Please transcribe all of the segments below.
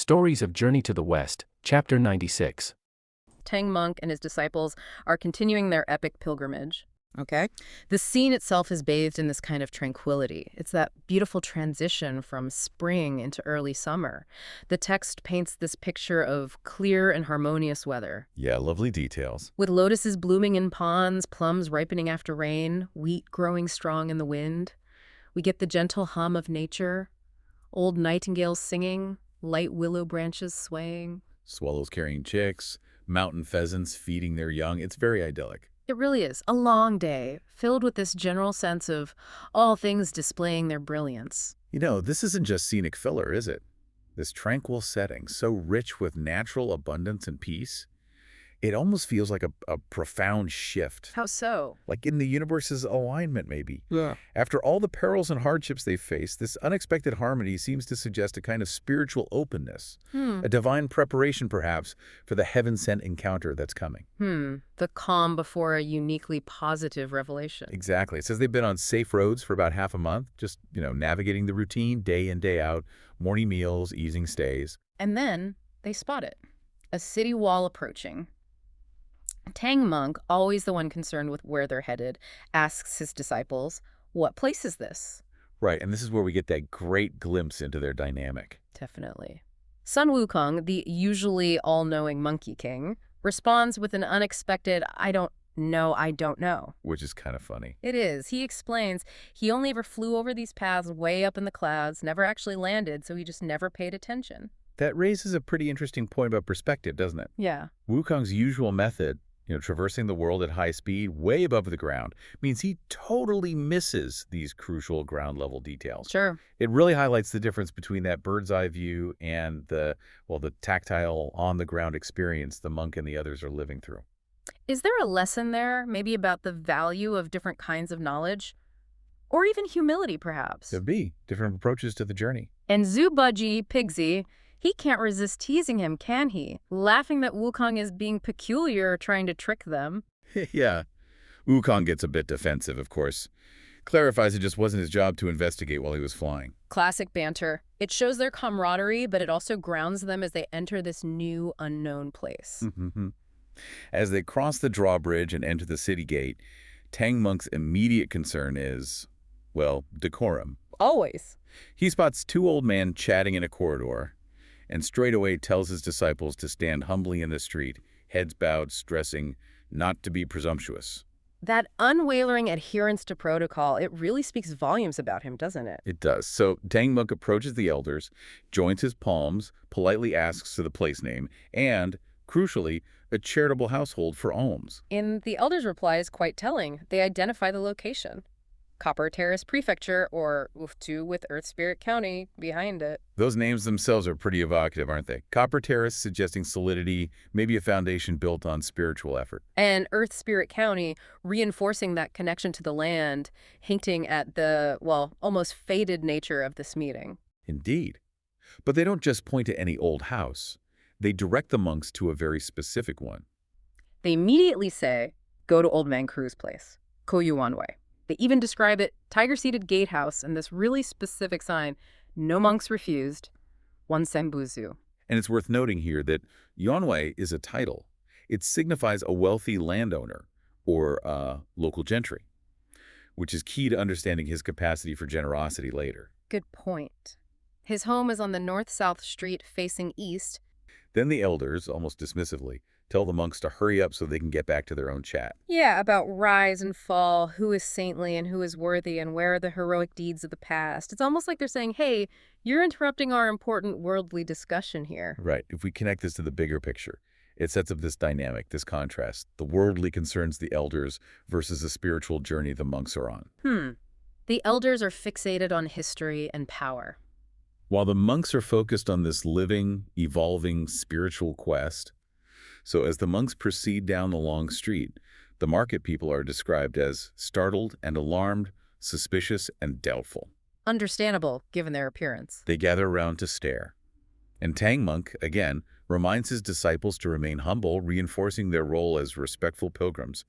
Stories of Journey to the West, Chapter 96. Tang monk and his disciples are continuing their epic pilgrimage. Okay. The scene itself is bathed in this kind of tranquility. It's that beautiful transition from spring into early summer. The text paints this picture of clear and harmonious weather. Yeah, lovely details. With lotuses blooming in ponds, plums ripening after rain, wheat growing strong in the wind. We get the gentle hum of nature, old nightingales singing, light willow branches swaying. Swallows carrying chicks, mountain pheasants feeding their young. It's very idyllic. It really is a long day, filled with this general sense of all things displaying their brilliance. You know, this isn't just scenic filler, is it? This tranquil setting, so rich with natural abundance and peace, it almost feels like a profound shift. How so? Like in the universe's alignment, maybe. Yeah. After all the perils and hardships they face, this unexpected harmony seems to suggest a kind of spiritual openness, a divine preparation, perhaps, for the heaven-sent encounter that's coming. The calm before a uniquely positive revelation. Exactly. It says they've been on safe roads for about half a month, just, navigating the routine day in, day out, morning meals, easing stays. And then they spot it. A city wall approaching. Tang monk, always the one concerned with where they're headed, asks his disciples, "What place is this?" Right, and this is where we get that great glimpse into their dynamic. Definitely. Sun Wukong, the usually all-knowing Monkey King, responds with an unexpected, I don't know. Which is kind of funny. It is. He explains he only ever flew over these paths way up in the clouds, never actually landed, so he just never paid attention. That raises a pretty interesting point about perspective, doesn't it? Yeah. Wukong's usual method, traversing the world at high speed, way above the ground, means he totally misses these crucial ground-level details. Sure. It really highlights the difference between that bird's-eye view and the tactile, on-the-ground experience the monk and the others are living through. Is there a lesson there, maybe about the value of different kinds of knowledge? Or even humility, perhaps? Could be. Different approaches to the journey. And Zubudgie, Pigsy, he can't resist teasing him, can he? Laughing that Wukong is being peculiar, trying to trick them. Yeah. Wukong gets a bit defensive, of course. Clarifies it just wasn't his job to investigate while he was flying. Classic banter. It shows their camaraderie, but it also grounds them as they enter this new, unknown place. As they cross the drawbridge and enter the city gate, Tang Monk's immediate concern is, decorum. Always. He spots two old men chatting in a corridor, and straightaway tells his disciples to stand humbly in the street, heads bowed, stressing not to be presumptuous. That unwavering adherence to protocol, it really speaks volumes about him, doesn't it? It does. So Tang Monk approaches the elders, joins his palms, politely asks for the place name, and, crucially, a charitable household for alms. And the elders' reply is quite telling. They identify the location. Copper Terrace Prefecture, or Uftu with Earth Spirit County behind it. Those names themselves are pretty evocative, aren't they? Copper Terrace suggesting solidity, maybe a foundation built on spiritual effort. And Earth Spirit County reinforcing that connection to the land, hinting at the, almost fated nature of this meeting. Indeed. But they don't just point to any old house. They direct the monks to a very specific one. They immediately say, go to Old Man Crew's place, Koyuanwei. They even describe it, tiger-seated gatehouse, and this really specific sign, no monks refused, one sembuzu. And it's worth noting here that Yuanwei is a title. It signifies a wealthy landowner, or local gentry, which is key to understanding his capacity for generosity later. Good point. His home is on the north-south street facing east. Then the elders, almost dismissively, tell the monks to hurry up so they can get back to their own chat. Yeah, about rise and fall, who is saintly and who is worthy, and where are the heroic deeds of the past. It's almost like they're saying, hey, you're interrupting our important worldly discussion here. Right. If we connect this to the bigger picture, it sets up this dynamic, this contrast. The worldly concerns the elders versus the spiritual journey the monks are on. The elders are fixated on history and power, while the monks are focused on this living, evolving spiritual quest. So as the monks proceed down the long street, the market people are described as startled and alarmed, suspicious and doubtful. Understandable, given their appearance. They gather around to stare. And Tang Monk, again, reminds his disciples to remain humble, reinforcing their role as respectful pilgrims,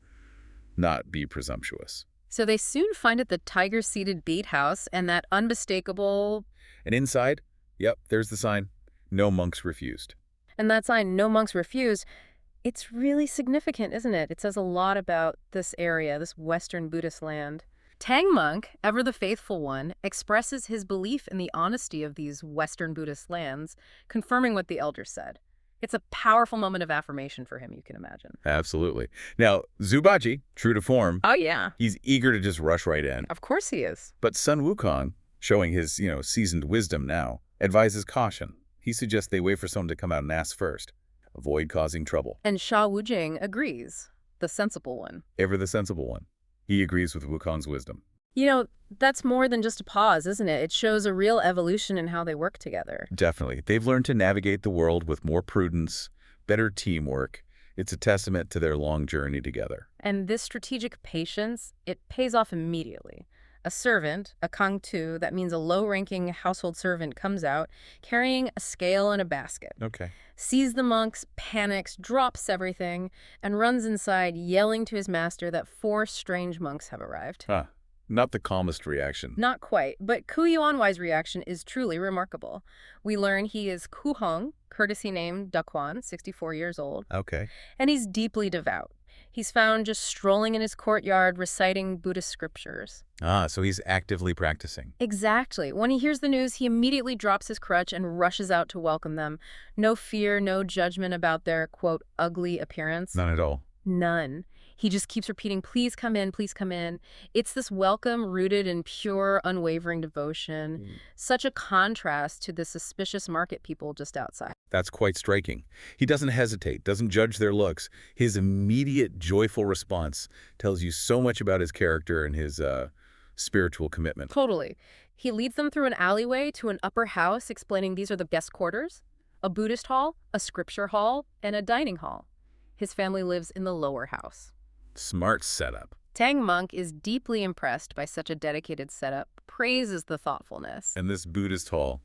not be presumptuous. So they soon find it the tiger-seated gatehouse and that unmistakable... And inside, yep, there's the sign. No monks refused. And that sign, "No monks refuse," it's really significant, isn't it? It says a lot about this area, this Western Buddhist land. Tang monk, ever the faithful one, expresses his belief in the honesty of these Western Buddhist lands, confirming what the elders said. It's a powerful moment of affirmation for him, you can imagine. Absolutely. Now, Zubaji, true to form, Oh, yeah. he's eager to just rush right in. Of course he is. But Sun Wukong, showing his, seasoned wisdom now, advises caution. He suggests they wait for someone to come out and ask first. Avoid causing trouble. And Sha Wujing agrees, the sensible one. Ever the sensible one. He agrees with Wukong's wisdom. That's more than just a pause, isn't it? It shows a real evolution in how they work together. Definitely. They've learned to navigate the world with more prudence, better teamwork. It's a testament to their long journey together. And this strategic patience, it pays off immediately. A servant, a kangtu, that means a low-ranking household servant, comes out carrying a scale and a basket. Okay. Sees the monks, panics, drops everything, and runs inside yelling to his master that 4 strange monks have arrived. Not the calmest reaction. Not quite, but Ku Yuanwai's reaction is truly remarkable. We learn he is Ku Hong, courtesy name Daquan, 64 years old, Okay. and he's deeply devout. He's found just strolling in his courtyard reciting Buddhist scriptures. So he's actively practicing. Exactly. When he hears the news, he immediately drops his crutch and rushes out to welcome them. No fear, no judgment about their, quote, ugly appearance. None at all. None. He just keeps repeating, "Please come in, please come in." It's this welcome rooted in pure, unwavering devotion. Such a contrast to the suspicious market people just outside. That's quite striking. He doesn't hesitate, doesn't judge their looks. His immediate, joyful response tells you so much about his character and his spiritual commitment. Totally. He leads them through an alleyway to an upper house, explaining these are the guest quarters, a Buddhist hall, a scripture hall, and a dining hall. His family lives in the lower house. Smart setup. Tang monk is deeply impressed by such a dedicated setup, praises the thoughtfulness. And this Buddhist hall,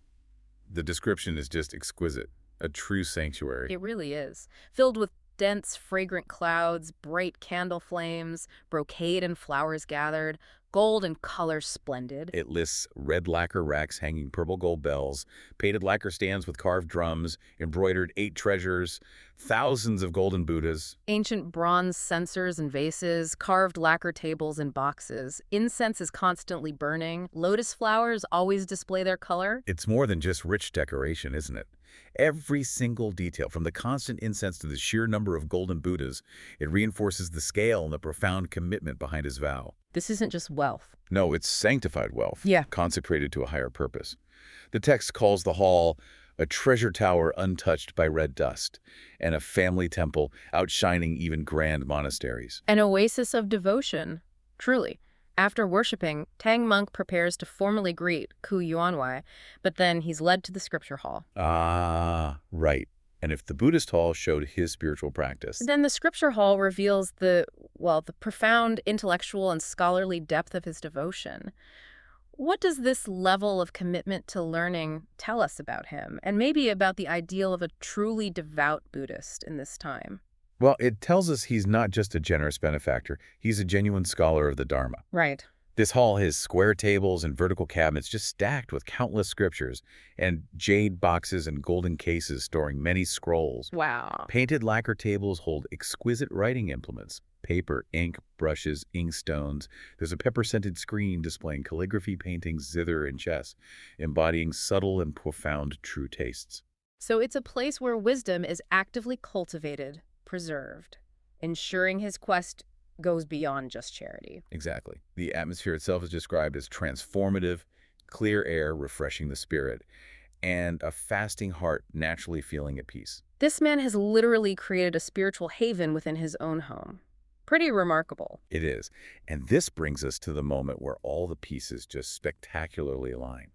the description is just exquisite. A true sanctuary. It really is. Filled with dense, fragrant clouds, bright candle flames, brocade and flowers gathered, gold and color splendid. It lists red lacquer racks hanging purple gold bells, painted lacquer stands with carved drums, embroidered 8 treasures, thousands of golden Buddhas. Ancient bronze censers and vases, carved lacquer tables and boxes. Incense is constantly burning. Lotus flowers always display their color. It's more than just rich decoration, isn't it? Every single detail, from the constant incense to the sheer number of golden Buddhas, it reinforces the scale and the profound commitment behind his vow. This isn't just wealth. No, it's sanctified wealth, Yeah. consecrated to a higher purpose. The text calls the hall a treasure tower untouched by red dust, and a family temple outshining even grand monasteries. An oasis of devotion, truly. After worshipping, Tang monk prepares to formally greet Ku Yuanwai, but then he's led to the scripture hall. Right. And if the Buddhist hall showed his spiritual practice, Then the scripture hall reveals the profound intellectual and scholarly depth of his devotion. What does this level of commitment to learning tell us about him, and maybe about the ideal of a truly devout Buddhist in this time? well, it tells us he's not just a generous benefactor, he's a genuine scholar of the Dharma. Right. This hall has square tables and vertical cabinets just stacked with countless scriptures, and jade boxes and golden cases storing many scrolls. Wow. Painted lacquer tables hold exquisite writing implements, paper, ink, brushes, inkstones. There's a pepper-scented screen displaying calligraphy, paintings, zither, and chess, embodying subtle and profound true tastes. So it's a place where wisdom is actively cultivated, preserved, ensuring his quest goes beyond just charity. Exactly. The atmosphere itself is described as transformative, clear air refreshing the spirit, and a fasting heart naturally feeling at peace. This man has literally created a spiritual haven within his own home. Pretty remarkable. It is. And this brings us to the moment where all the pieces just spectacularly align.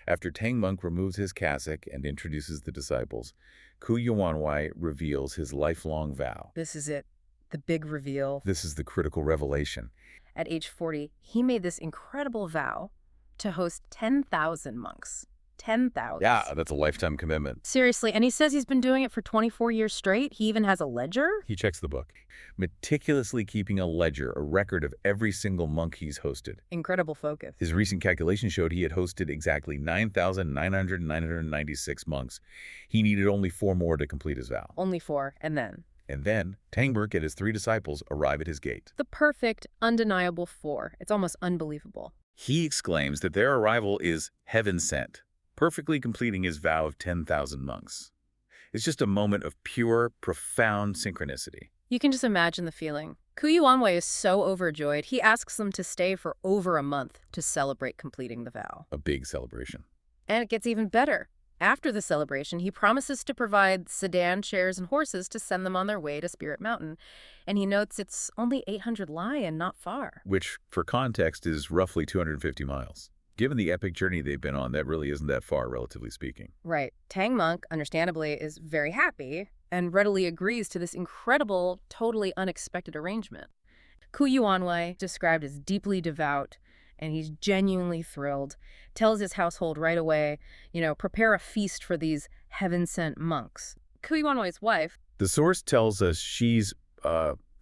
After Tang monk removes his cassock and introduces the disciples, Ku Yuanwai reveals his lifelong vow. This is it. The big reveal. This is the critical revelation. At age 40, he made this incredible vow to host 10,000 monks. 10,000. Yeah, that's a lifetime commitment. Seriously, and he says he's been doing it for 24 years straight. He even has a ledger? He checks the book, meticulously keeping a ledger, a record of every single monk he's hosted. Incredible focus. His recent calculation showed he had hosted exactly 9,996 monks. He needed only 4 more to complete his vow. Only 4, and then? And then, Tangberg and his 3 disciples arrive at his gate. The perfect, undeniable 4. It's almost unbelievable. He exclaims that their arrival is heaven sent, perfectly completing his vow of 10,000 monks. It's just a moment of pure, profound synchronicity. You can just imagine the feeling. Kuyuanwei is so overjoyed, he asks them to stay for over a month to celebrate completing the vow. A big celebration. And it gets even better. After the celebration, he promises to provide sedan chairs and horses to send them on their way to Spirit Mountain. And he notes it's only 800 li and not far. Which, for context, is roughly 250 miles. Given the epic journey they've been on, that really isn't that far, relatively speaking. Right. Tang Monk, understandably, is very happy and readily agrees to this incredible, totally unexpected arrangement. Kuyuanwei, described as deeply devout, and he's genuinely thrilled, tells his household right away, prepare a feast for these heaven-sent monks. Kuyuanwei's wife... The source tells us she's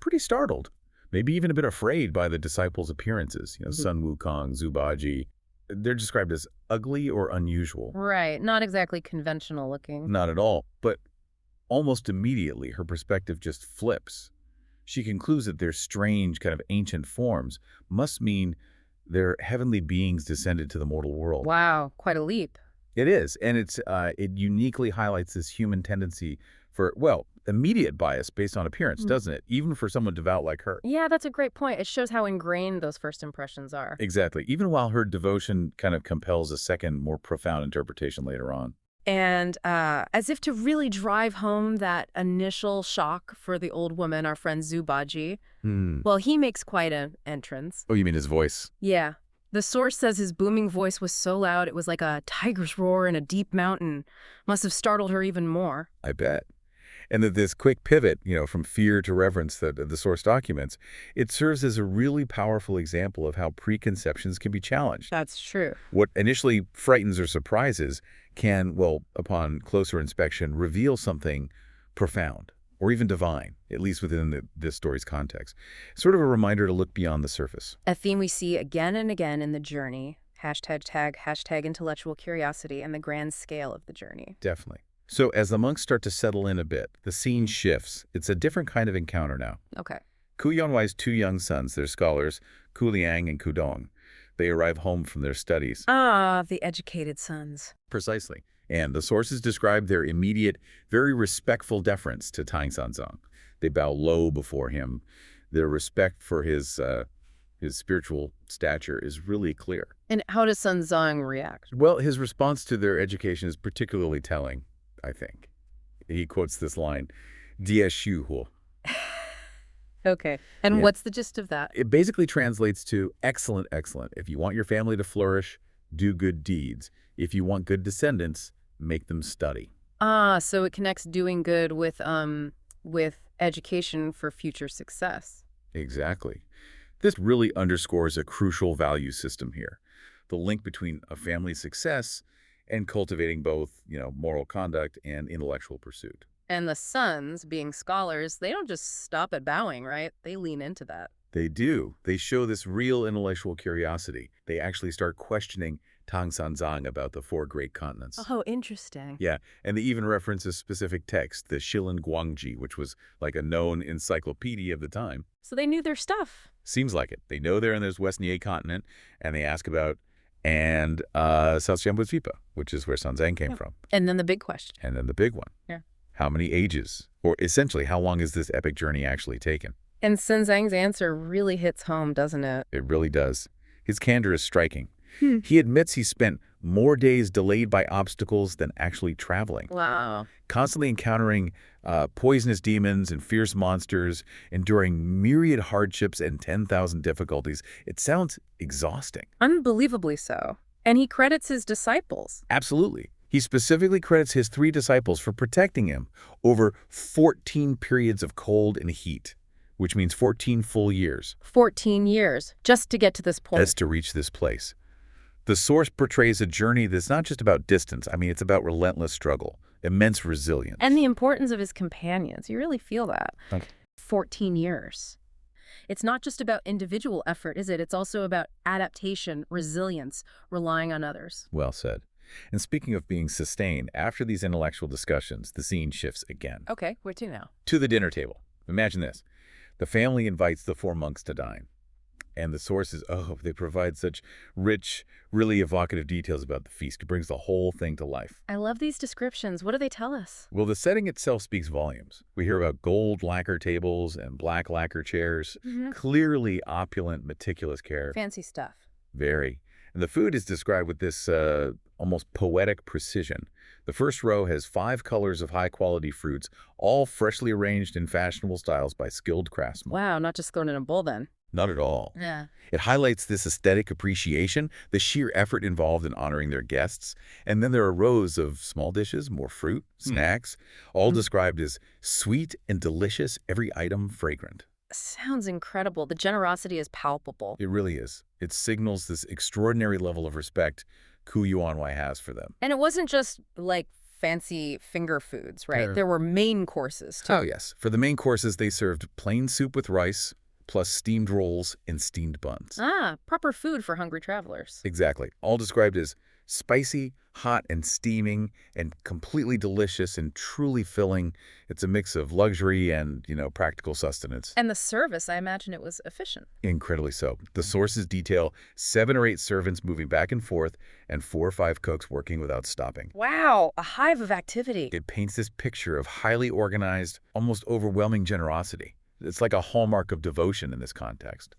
pretty startled, maybe even a bit afraid by the disciples' appearances. Sun Wukong, Zubaji. They're described as ugly or unusual. Right, not exactly conventional looking. Not at all, but almost immediately her perspective just flips. She concludes that their strange, kind of ancient forms must mean they're heavenly beings descended to the mortal world. Wow, quite a leap. It is, and it uniquely highlights this human tendency for, well, immediate bias based on appearance, doesn't it? Even for someone devout like her. Yeah, that's a great point. It shows how ingrained those first impressions are. Exactly, even while her devotion kind of compels a second, more profound interpretation later on. And as if to really drive home that initial shock for the old woman, our friend Zubaji, well, he makes quite an entrance. Oh, you mean his voice? Yeah. The source says his booming voice was so loud it was like a tiger's roar in a deep mountain. Must have startled her even more. I bet. And that this quick pivot, from fear to reverence that the source documents, it serves as a really powerful example of how preconceptions can be challenged. That's true. What initially frightens or surprises can, well, upon closer inspection, reveal something profound or even divine, at least within this story's context. Sort of a reminder to look beyond the surface. A theme we see again and again in the journey. Hashtag intellectual curiosity and the grand scale of the journey. Definitely. So as the monks start to settle in a bit, the scene shifts. It's a different kind of encounter now. Okay. Kuyuanwei's 2 young sons, they're scholars, Ku Liang and Ku Dong. They arrive home from their studies. Ah, the educated sons. Precisely. And the sources describe their immediate, very respectful deference to Tang Sanzang. They bow low before him. Their respect for his spiritual stature is really clear. And how does Sun Zong react? Well, his response to their education is particularly telling, I think. He quotes this line, "Dia Xu Huo." Okay. And Yeah. what's the gist of that? It basically translates to excellent, excellent. If you want your family to flourish, do good deeds. If you want good descendants, make them study. Ah, so it connects doing good with education for future success. Exactly. This really underscores a crucial value system here. The link between a family's success and cultivating both, moral conduct and intellectual pursuit. And the sons, being scholars, they don't just stop at bowing, right? They lean into that. They do. They show this real intellectual curiosity. They actually start questioning Tang Sanzang about the 4 great continents. Oh, interesting. Yeah, and they even reference a specific text, the Shilin Guangji, which was like a known encyclopedia of the time. So they knew their stuff. Seems like it. They know they're in this West Nie continent, and they ask about South Vipa, which is where Sanzang came from. And then the big question. And then the big one. Yeah. How many ages? Or essentially, how long is this epic journey actually taken? And Sun Zhang's answer really hits home, doesn't it? It really does. His candor is striking. He admits he spent more days delayed by obstacles than actually traveling. Wow. Constantly encountering poisonous demons and fierce monsters, enduring myriad hardships and 10,000 difficulties. It sounds exhausting. Unbelievably so. And he credits his disciples. Absolutely. He specifically credits his 3 disciples for protecting him over 14 periods of cold and heat, which means 14 full years. 14 years, just to get to this point. That's to reach this place. The source portrays a journey that's not just about distance. I mean, it's about relentless struggle, immense resilience. And the importance of his companions. You really feel that. Okay. 14 years. It's not just about individual effort, is it? It's also about adaptation, resilience, relying on others. Well said. And speaking of being sustained, after these intellectual discussions, the scene shifts again. Okay, where to now? To the dinner table. Imagine this. The family invites the 4 monks to dine. And the sources, they provide such rich, really evocative details about the feast. It brings the whole thing to life. I love these descriptions. What do they tell us? Well, the setting itself speaks volumes. We hear about gold lacquer tables and black lacquer chairs. Clearly opulent, meticulous care. Fancy stuff. Very. And the food is described with this almost poetic precision. The first row has 5 colors of high-quality fruits, all freshly arranged in fashionable styles by skilled craftsmen. Wow, not just thrown in a bowl then. Not at all. Yeah. It highlights this aesthetic appreciation, the sheer effort involved in honoring their guests. And then there are rows of small dishes, more fruit, snacks, all described as sweet and delicious, every item fragrant. Sounds incredible. The generosity is palpable. It really is. It signals this extraordinary level of respect Ku Yuanwai has for them. And it wasn't just like fancy finger foods, right? There were main courses too. Oh, yes. For the main courses, they served plain soup with rice, plus steamed rolls and steamed buns. Ah, proper food for hungry travelers. Exactly. All described as spicy, hot, and steaming, and completely delicious and truly filling. It's a mix of luxury and, practical sustenance. And the service, I imagine it was efficient. Incredibly so. The sources detail 7 or 8 servants moving back and forth and 4 or 5 cooks working without stopping. Wow, a hive of activity. It paints this picture of highly organized, almost overwhelming generosity. It's like a hallmark of devotion in this context.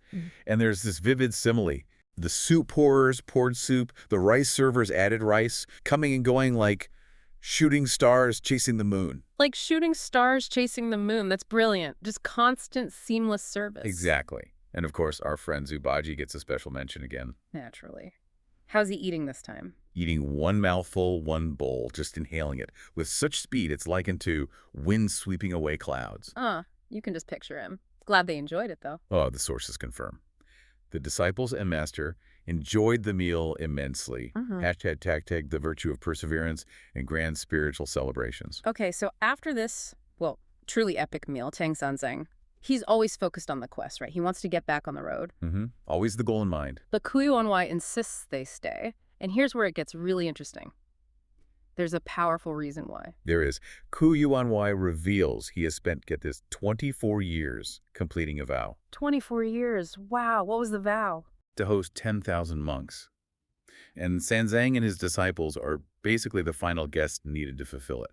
And there's this vivid simile. The soup pourers poured soup, the rice servers added rice, coming and going like shooting stars chasing the moon. Like shooting stars chasing the moon. That's brilliant. Just constant, seamless service. Exactly. And of course, our friend Zubaji gets a special mention again. Naturally. How's he eating this time? Eating one mouthful, one bowl, just inhaling it. With such speed, it's likened to wind sweeping away clouds. You can just picture him. Glad they enjoyed it, though. Oh, the sources confirm. The disciples and master enjoyed the meal immensely. #tag the virtue of perseverance and grand spiritual celebrations. Okay, so after this, truly epic meal, Tang Sanzang, he's always focused on the quest, right? He wants to get back on the road. Always the goal in mind. But Ku Yuanwai insists they stay. And here's where it gets really interesting. There's a powerful reason why. There is. Ku Yuanwai reveals he has spent, get this, 24 years completing a vow. 24 years. Wow. What was the vow? To host 10,000 monks. And Sanzang and his disciples are basically the final guests needed to fulfill it.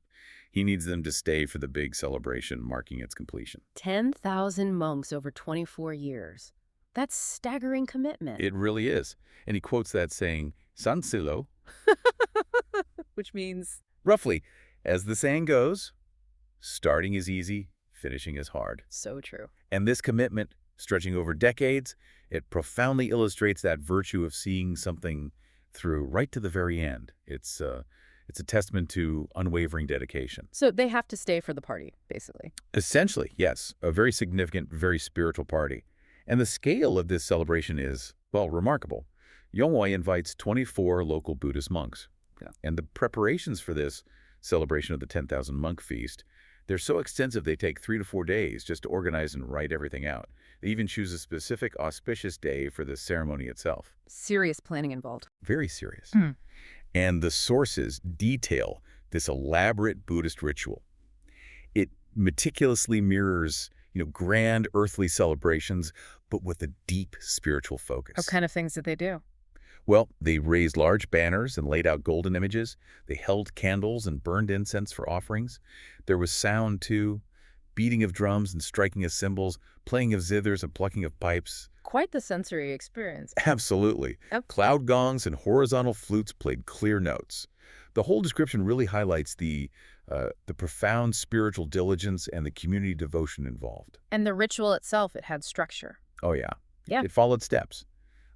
He needs them to stay for the big celebration marking its completion. 10,000 monks over 24 years. That's staggering commitment. It really is. And he quotes that saying, San Silo, which means, roughly, as the saying goes, starting is easy, finishing is hard. So true. And this commitment, stretching over decades, it profoundly illustrates that virtue of seeing something through right to the very end. It's a testament to unwavering dedication. So they have to stay for the party, basically. Essentially, yes, a very significant, very spiritual party. And the scale of this celebration is, remarkable. Yongwei invites 24 local Buddhist monks. And the preparations for this celebration of the 10,000 monk feast, they're so extensive they take 3 to 4 days just to organize and write everything out. They even choose a specific auspicious day for the ceremony itself. Serious planning involved. Very serious. And the sources detail this elaborate Buddhist ritual. It meticulously mirrors, grand earthly celebrations, but with a deep spiritual focus. What kind of things did they do? Well, they raised large banners and laid out golden images. They held candles and burned incense for offerings. There was sound, too, beating of drums and striking of cymbals, playing of zithers and plucking of pipes. Quite the sensory experience. Absolutely. Cloud gongs and horizontal flutes played clear notes. The whole description really highlights the profound spiritual diligence and the community devotion involved. And the ritual itself, it had structure. Oh, yeah. Yeah. It followed steps.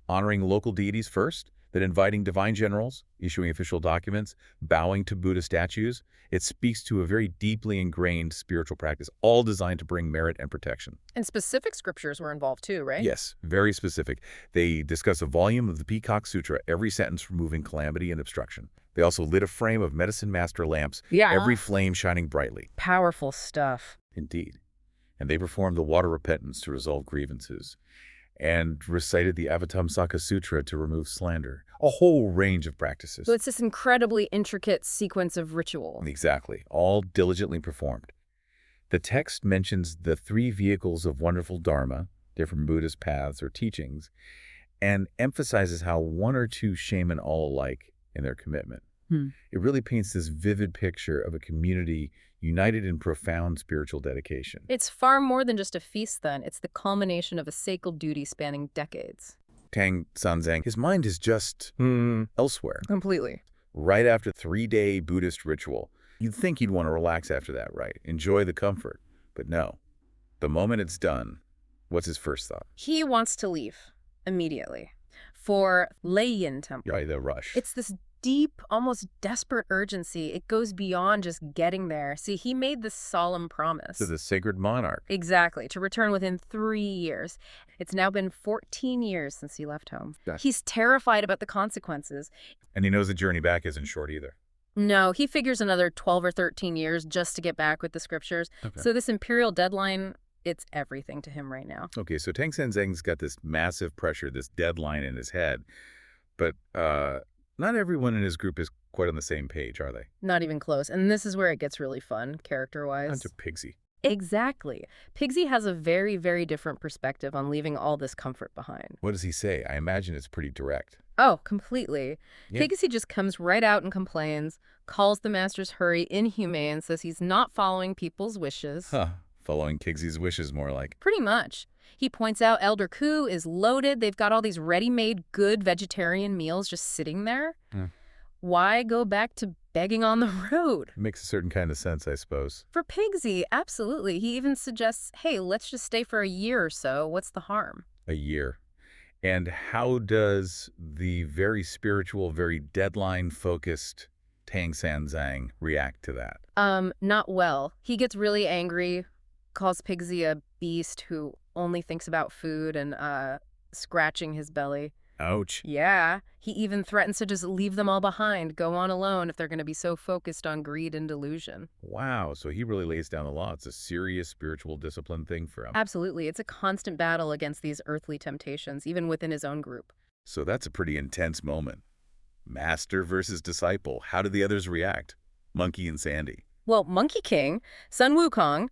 Honoring local deities first, that inviting divine generals, issuing official documents, bowing to Buddha statues, it speaks to a very deeply ingrained spiritual practice, all designed to bring merit and protection. And specific scriptures were involved too, right? Yes, very specific. They discuss a volume of the Peacock Sutra, every sentence removing calamity and obstruction. They also lit a frame of medicine master lamps, every flame shining brightly. Powerful stuff. Indeed. And they performed the water repentance to resolve grievances, and recited the Avatamsaka Sutra to remove slander. A whole range of practices. So it's this incredibly intricate sequence of ritual. Exactly, all diligently performed. The text mentions the 3 vehicles of wonderful dharma, different Buddhist paths or teachings, and emphasizes how 1 or 2 shaman all alike in their commitment. It really paints this vivid picture of a community united in profound spiritual dedication. It's far more than just a feast then. It's the culmination of a sacred duty spanning decades. Tang Sanzang, his mind is just elsewhere. Completely. Right after 3-day Buddhist ritual, you'd think he'd want to relax after that, right? Enjoy the comfort. But no. The moment it's done, what's his first thought? He wants to leave immediately for Leiyin Temple. Yeah, the rush. It's this deep, almost desperate urgency. It goes beyond just getting there. See, he made this solemn promise. To the sacred monarch. Exactly, to return within 3 years. It's now been 14 years since he left home. He's terrified about the consequences. And he knows the journey back isn't short either. No, he figures another 12 or 13 years just to get back with the scriptures. Okay. So this imperial deadline, it's everything to him right now. Okay, so Tang Sanzang's got this massive pressure, this deadline in his head. But not everyone in his group is quite on the same page, are they? Not even close. And this is where it gets really fun, character-wise. Bunch of Pigsy. Exactly. Pigsy has a very, very different perspective on leaving all this comfort behind. What does he say? I imagine it's pretty direct. Oh, completely. Yeah. Pigsy just comes right out and complains, calls the master's hurry inhumane, says he's not following people's wishes. Huh. Following Kigsy's wishes, more like. Pretty much. He points out Elder Ku is loaded. They've got all these ready-made good vegetarian meals just sitting there. Why go back to begging on the road? Makes a certain kind of sense, I suppose. For Pigsy, absolutely. He even suggests, hey, let's just stay for a year or so. What's the harm? A year. And how does the very spiritual, very deadline-focused Tang Sanzang react to that? Not well. He gets really angry, calls Pigsy a beast who only thinks about food and scratching his belly. Ouch. Yeah. He even threatens to just leave them all behind, go on alone if they're going to be so focused on greed and delusion. Wow, so he really lays down the law. It's a serious spiritual discipline thing for him. Absolutely. It's a constant battle against these earthly temptations, even within his own group. So that's a pretty intense moment. Master versus disciple. How do the others react? Monkey and Sandy. Well, Monkey King, Sun Wukong,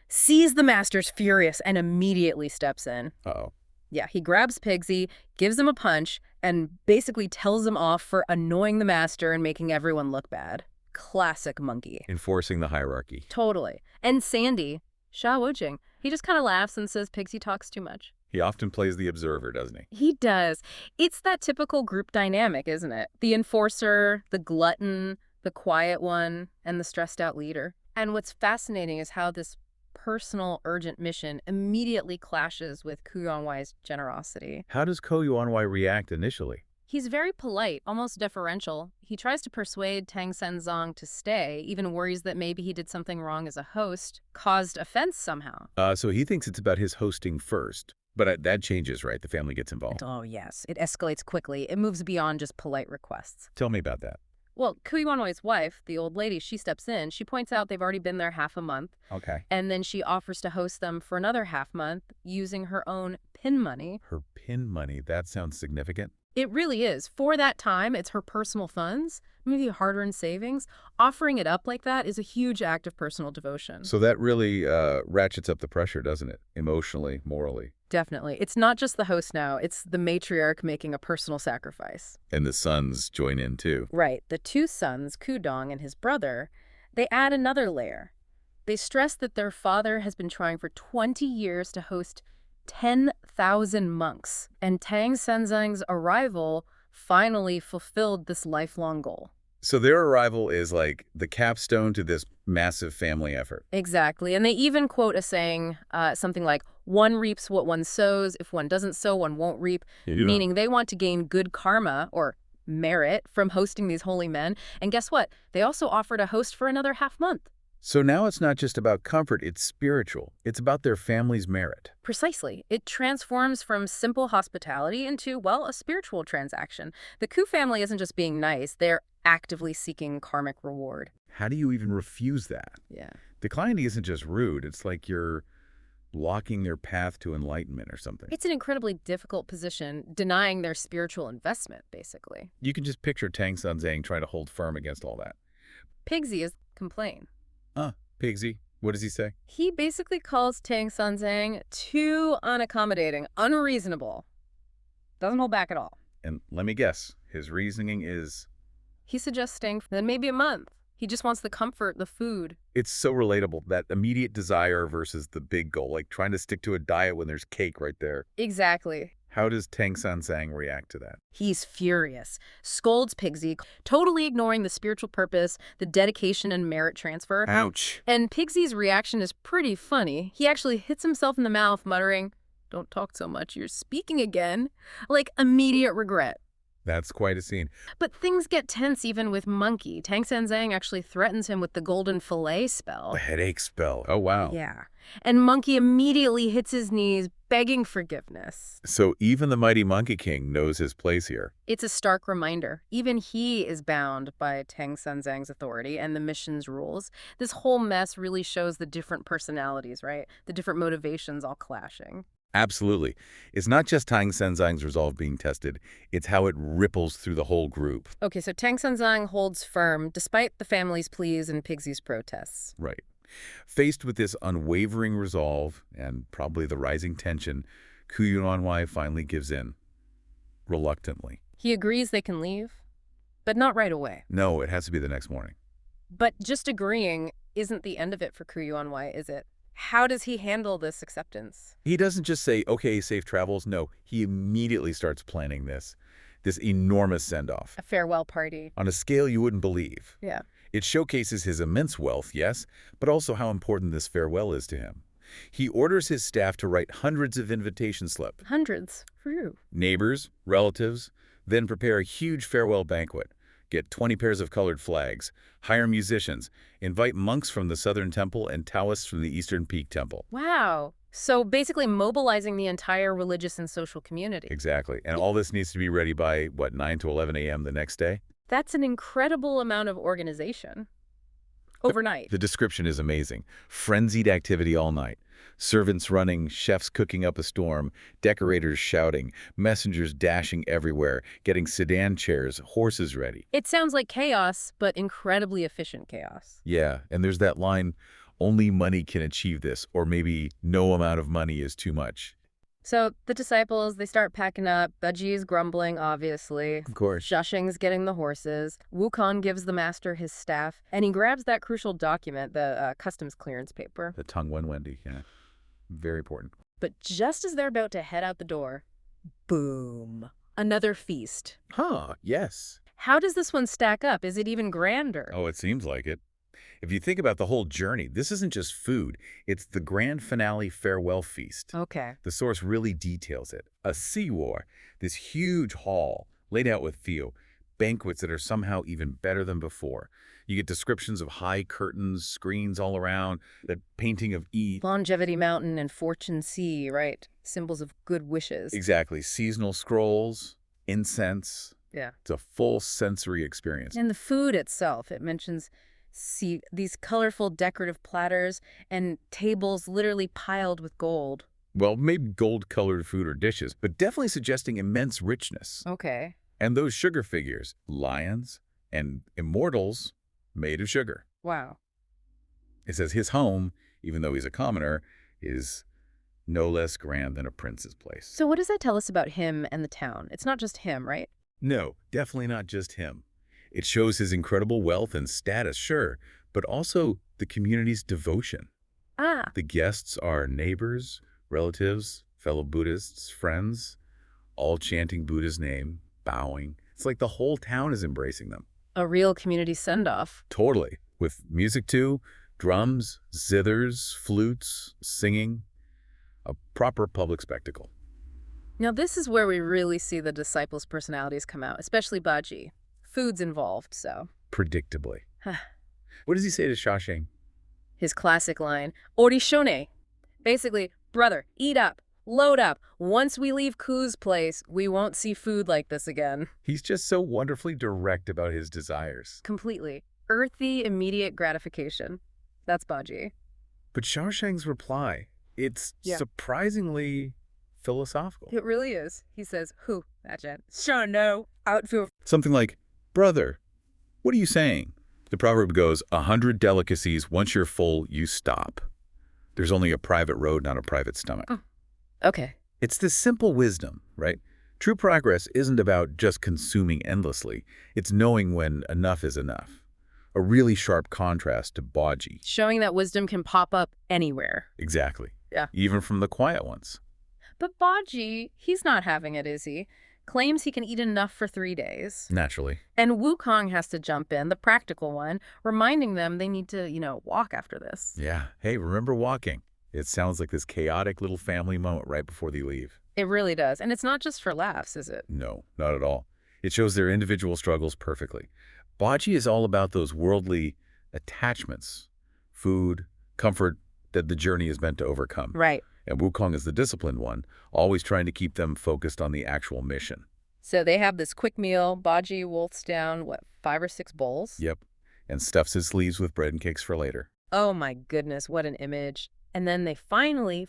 sees the master's furious and immediately steps in. Uh-oh. Yeah, he grabs Pigsy, gives him a punch, and basically tells him off for annoying the master and making everyone look bad. Classic Monkey. Enforcing the hierarchy. Totally. And Sandy, Sha Wujing, he just kind of laughs and says Pigsy talks too much. He often plays the observer, doesn't he? He does. It's that typical group dynamic, isn't it? The enforcer, the glutton, the quiet one, and the stressed-out leader. And what's fascinating is how this personal, urgent mission immediately clashes with Ku Yuanwai's generosity. How does Ko Yuanwai react initially? He's very polite, almost deferential. He tries to persuade Tang Senzong to stay, even worries that maybe he did something wrong as a host, caused offense somehow. So he thinks it's about his hosting first. But that changes, right? The family gets involved. Oh, yes. It escalates quickly. It moves beyond just polite requests. Tell me about that. Well, Ku Yuanwai's wife, the old lady, she steps in. She points out they've already been there half a month. Okay. And then she offers to host them for another half month using her own pin money. Her pin money? That sounds significant. It really is. For that time, it's her personal funds, maybe hard-earned savings. Offering it up like that is a huge act of personal devotion. So that really ratchets up the pressure, doesn't it? Emotionally, morally. Definitely. It's not just the host now. It's the matriarch making a personal sacrifice. And the sons join in, too. Right. The 2 sons, Kudong and his brother, they add another layer. They stress that their father has been trying for 20 years to host 10,000 monks, and Tang Senzang's arrival finally fulfilled this lifelong goal. So their arrival is like the capstone to this massive family effort. Exactly. And they even quote a saying, something like, one reaps what one sows. If one doesn't sow, one won't reap, meaning they want to gain good karma, or merit from hosting these holy men. And guess what? They also offered a host for another half month. So now it's not just about comfort, it's spiritual. It's about their family's merit. Precisely. It transforms from simple hospitality into, well, a spiritual transaction. The Ku family isn't just being nice, they're actively seeking karmic reward. How do you even refuse that? Yeah. Declining isn't just rude, it's like you're blocking their path to enlightenment or something. It's an incredibly difficult position, denying their spiritual investment, basically. You can just picture Tang Sanzang trying to hold firm against all that. Pigsy is complain. Pigsy, what does he say? He basically calls Tang Sanzang too unaccommodating, unreasonable. Doesn't hold back at all. And let me guess, his reasoning is... He suggests staying for maybe a month. He just wants the comfort, the food. It's so relatable, that immediate desire versus the big goal, like trying to stick to a diet when there's cake right there. Exactly. How does Tang Sanzang react to that? He's furious, scolds Pigsy, totally ignoring the spiritual purpose, the dedication and merit transfer. Ouch. And Pigsy's reaction is pretty funny. He actually hits himself in the mouth, muttering, "Don't talk so much, you're speaking again." Like immediate regret. That's quite a scene. But things get tense even with Monkey. Tang Sanzang actually threatens him with the golden fillet spell. The headache spell. Oh, wow. Yeah. And Monkey immediately hits his knees, begging forgiveness. So even the mighty Monkey King knows his place here. It's a stark reminder. Even he is bound by Tang Sanzang's authority and the mission's rules. This whole mess really shows the different personalities, right? The different motivations all clashing. Absolutely. It's not just Tang Sanzang's resolve being tested, it's how it ripples through the whole group. Okay, so Tang Sanzang holds firm despite the family's pleas and Pigsy's protests. Right. Faced with this unwavering resolve and probably the rising tension, Ku Yuanwai finally gives in. Reluctantly. He agrees they can leave, but not right away. No, it has to be the next morning. But just agreeing isn't the end of it for Ku Yuanwai, is it? How does he handle this acceptance? He doesn't just say, okay, safe travels. No, he immediately starts planning this enormous send-off. A farewell party. On a scale you wouldn't believe. Yeah. It showcases his immense wealth, yes, but also how important this farewell is to him. He orders his staff to write hundreds of invitation slips. Hundreds for you. Neighbors, relatives, then prepare a huge farewell banquet. Get 20 pairs of colored flags, hire musicians, invite monks from the Southern Temple and Taoists from the Eastern Peak Temple. Wow. So basically mobilizing the entire religious and social community. Exactly. And all this needs to be ready by, 9 to 11 a.m. the next day? That's an incredible amount of organization. Overnight. The description is amazing. Frenzied activity all night. Servants running, chefs cooking up a storm, decorators shouting, messengers dashing everywhere, getting sedan chairs, horses ready. It sounds like chaos, but incredibly efficient chaos. Yeah, and there's that line, only money can achieve this, or maybe no amount of money is too much. So the disciples, they start packing up. Baji's grumbling, obviously. Of course. Zhashing's getting the horses. Wukong gives the master his staff, and he grabs that crucial document, the customs clearance paper. The Tung Wen Wendy, yeah. Very important. But just as they're about to head out the door, boom, another feast. Huh, yes. How does this one stack up? Is it even grander? Oh, it seems like it. If you think about the whole journey, this isn't just food. It's the grand finale farewell feast. Okay. The source really details it. A sea war, this huge hall laid out with Theo, banquets that are somehow even better than before. You get descriptions of high curtains, screens all around, that painting of Longevity Mountain and Fortune Sea, right? Symbols of good wishes. Exactly. Seasonal scrolls, incense. Yeah. It's a full sensory experience. And the food itself, it mentions these colorful decorative platters and tables literally piled with gold. Well, maybe gold-colored food or dishes, but definitely suggesting immense richness. Okay. And those sugar figures, lions and immortals made of sugar. Wow. It says his home, even though he's a commoner, is no less grand than a prince's place. So what does that tell us about him and the town? It's not just him, right? No, definitely not just him. It shows his incredible wealth and status, sure, but also the community's devotion. Ah. The guests are neighbors, relatives, fellow Buddhists, friends, all chanting Buddha's name, bowing. It's like the whole town is embracing them. A real community send-off. Totally. With music too, drums, zithers, flutes, singing. A proper public spectacle. Now this is where we really see the disciples' personalities come out, especially Baji. Food's involved, so. Predictably. What does he say to Shawshang? His classic line, Orishone. Basically, brother, eat up, load up. Once we leave Ku's place, we won't see food like this again. He's just so wonderfully direct about his desires. Completely. Earthy, immediate gratification. That's Baji. But Shawshang's reply, it's surprisingly philosophical. It really is. He says, who? That gent. Sure, no. Outfit. Something like, brother, what are you saying? The proverb goes, 100 delicacies, once you're full, you stop. There's only a private road, not a private stomach. Oh. Okay. It's this simple wisdom, right? True progress isn't about just consuming endlessly. It's knowing when enough is enough. A really sharp contrast to Baji. Showing that wisdom can pop up anywhere. Exactly. Yeah. Even from the quiet ones. But Baji, he's not having it, is he? Claims he can eat enough for 3 days. Naturally. And Wukong has to jump in, the practical one, reminding them they need to, walk after this. Yeah. Hey, remember walking. It sounds like this chaotic little family moment right before they leave. It really does. And it's not just for laughs, is it? No, not at all. It shows their individual struggles perfectly. Baji is all about those worldly attachments, food, comfort that the journey is meant to overcome. Right. And Wukong is the disciplined one, always trying to keep them focused on the actual mission. So they have this quick meal. Baji wolfs down, 5 or 6 bowls? Yep. And stuffs his sleeves with bread and cakes for later. Oh my goodness, what an image. And then they finally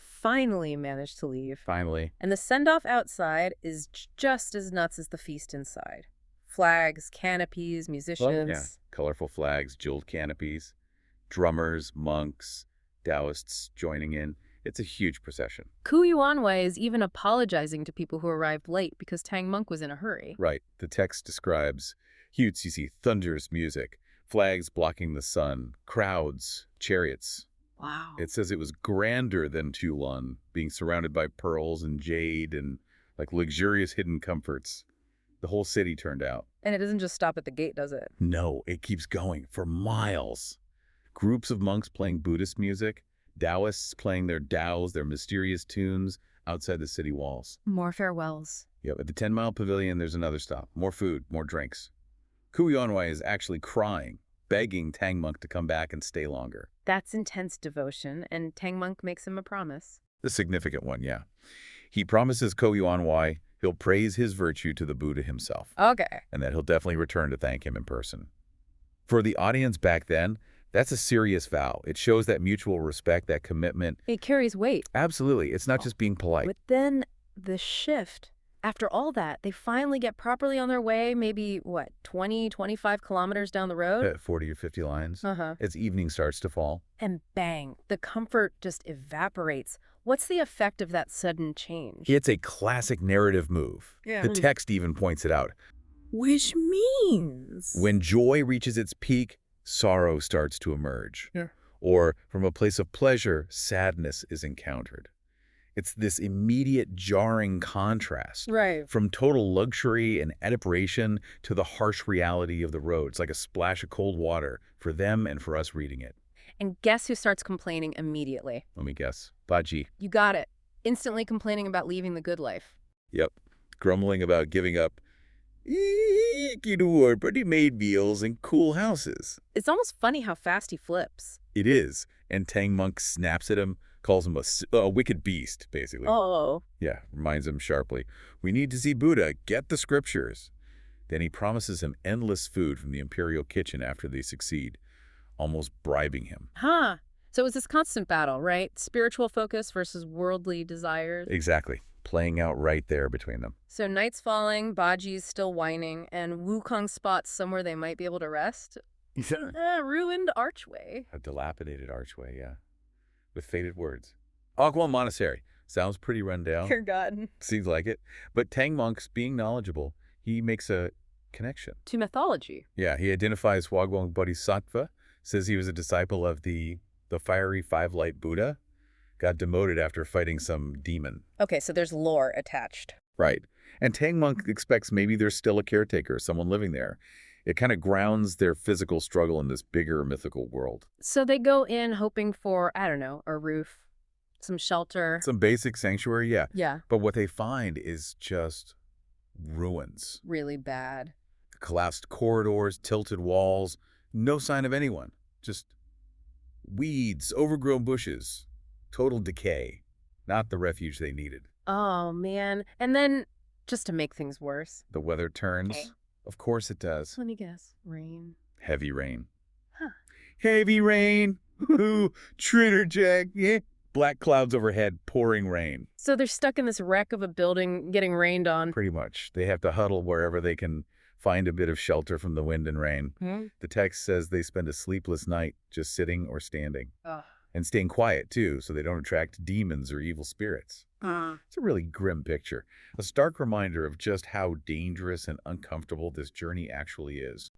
manage to leave. Finally. And the send-off outside is just as nuts as the feast inside. Flags, canopies, musicians. Yeah. Colorful flags, jeweled canopies, drummers, monks, Taoists joining in. It's a huge procession. Ku Yuanwei is even apologizing to people who arrived late because Tang Monk was in a hurry. Right. The text describes huge, you see thunderous music, flags blocking the sun, crowds, chariots. Wow. It says it was grander than Tulun, being surrounded by pearls and jade and like luxurious hidden comforts. The whole city turned out. And it doesn't just stop at the gate, does it? No, it keeps going for miles. Groups of monks playing Buddhist music, Taoists playing their Taos, their mysterious tunes outside the city walls. More farewells. Yep, at the 10-mile pavilion, there's another stop. More food, more drinks. Ku Yuanwei is actually crying, begging Tang Monk to come back and stay longer. That's intense devotion, and Tang Monk makes him a promise. The significant one, yeah. He promises Ku Yuanwei he'll praise his virtue to the Buddha himself. Okay. And that he'll definitely return to thank him in person. For the audience back then, that's a serious vow. It shows that mutual respect, that commitment. It carries weight. Absolutely. It's not just being polite. But then the shift. After all that, they finally get properly on their way, maybe, 20, 25 kilometers down the road? 40 or 50 lines. Uh-huh. As evening starts to fall. And bang, the comfort just evaporates. What's the effect of that sudden change? It's a classic narrative move. Yeah. The text even points it out. Which means? When joy reaches its peak, sorrow starts to emerge. Yeah. Or from a place of pleasure, sadness is encountered. It's this immediate jarring contrast. Right. From total luxury and adoration to the harsh reality of the road. It's like a splash of cold water for them and for us reading it. And guess who starts complaining immediately? Let me guess. Baji. You got it. Instantly complaining about leaving the good life. Yep. Grumbling about giving up ready-made meals and cool houses. It's almost funny how fast he flips. It is. And Tang Monk snaps at him, calls him a wicked beast, basically. Oh. Yeah, reminds him sharply. We need to see Buddha. Get the scriptures. Then he promises him endless food from the imperial kitchen after they succeed, almost bribing him. Huh. So it was this constant battle, right? Spiritual focus versus worldly desires. Exactly. Playing out right there between them. So night's falling, Baji's still whining, and Wukong spots somewhere they might be able to rest. Ruined archway. A dilapidated archway, yeah. With faded words. Agwon Monastery. Sounds pretty run down. Forgotten. Seems like it. But Tang Monk's being knowledgeable, he makes a connection. To mythology. Yeah, he identifies Hwagwong Bodhisattva, says he was a disciple of the fiery five-light Buddha, got demoted after fighting some demon. Okay, so there's lore attached. Right. And Tang Monk expects maybe there's still a caretaker, someone living there. It kind of grounds their physical struggle in this bigger mythical world. So they go in hoping for, I don't know, a roof, Some shelter. Some basic sanctuary, yeah. Yeah. But what they find is just ruins. Really bad. Collapsed corridors, tilted walls, no sign of anyone. Just weeds, overgrown bushes, total decay. Not the refuge they needed. Oh, man. And then, just to make things worse. The weather turns. Okay. Of course it does. Let me guess. Rain. Heavy rain. Huh. Heavy rain. Ooh, Trader Jack. Yeah. Black clouds overhead, pouring rain. So they're stuck in this wreck of a building getting rained on. Pretty much. They have to huddle wherever they can find a bit of shelter from the wind and rain. The text says they spend a sleepless night just sitting or standing. Ugh. And staying quiet, too, so they don't attract demons or evil spirits. It's a really grim picture. A stark reminder of just how dangerous and uncomfortable this journey actually is.